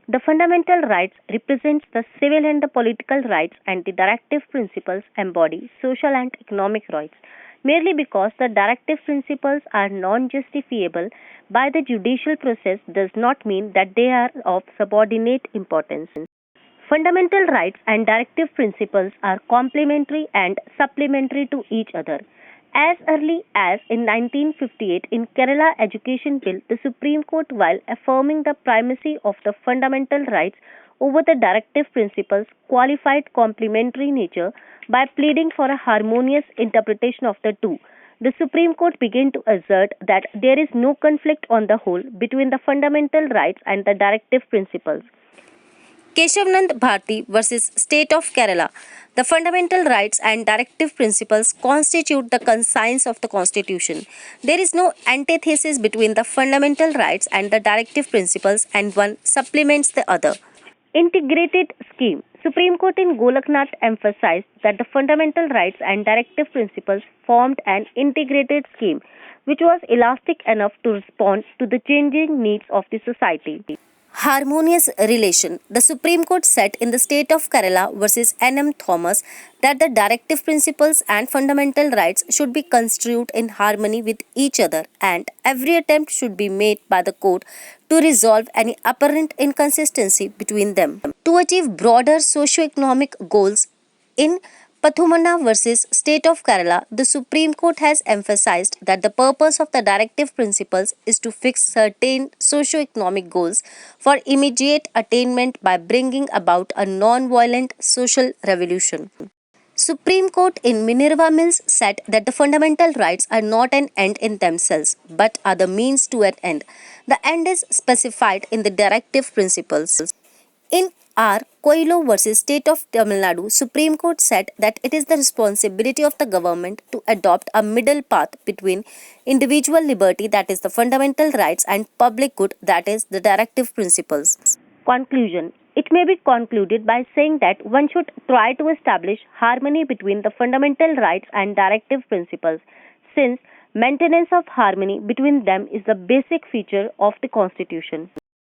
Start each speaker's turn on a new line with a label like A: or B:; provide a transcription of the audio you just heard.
A: The fundamental rights represents the civil and the political rights, and the directive principles embody social and economic rights. Merely because the directive principles are non-justifiable by the judicial process does not mean that they are of subordinate importance. Fundamental rights and directive principles are complementary and supplementary to each other. As early as in 1958 in Kerala Education Bill, the Supreme Court, while affirming the primacy of the fundamental rights over the directive principles, qualified complementary nature by pleading for a harmonious interpretation of the two. The Supreme Court began to assert that there is no conflict on the whole between the fundamental rights and the directive principles. Keshavanand Bharti versus State of Kerala. The fundamental rights and directive principles constitute the conscience of the Constitution. There is no antithesis between the fundamental rights and the directive principles, and one supplements the other. Integrated scheme. Supreme Court in Golaknath emphasized that the fundamental rights and directive principles formed an integrated scheme which was elastic enough to respond to the changing needs of the society. Harmonious relation. The Supreme Court said in the State of Kerala versus N.M. Thomas that the directive principles and fundamental rights should be construed in harmony with each other, and every attempt should be made by the court to resolve any apparent inconsistency between them. To achieve broader socio-economic goals in Pathumana versus State of Kerala, the Supreme Court has emphasized that the purpose of the directive principles is to fix certain socio-economic goals for immediate attainment by bringing about a non-violent social revolution. Supreme Court in Minerva Mills said that the fundamental rights are not an end in themselves, but are the means to an end. The end is specified in the directive principles. In R. Coelho versus State of Tamil Nadu, Supreme Court said that it is the responsibility of the government to adopt a middle path between individual liberty, that is the fundamental rights, and public good, that is the directive principles. Conclusion. It may be concluded by saying that one should try to establish harmony between the fundamental rights and directive principles, since maintenance of harmony between them is the basic feature of the Constitution.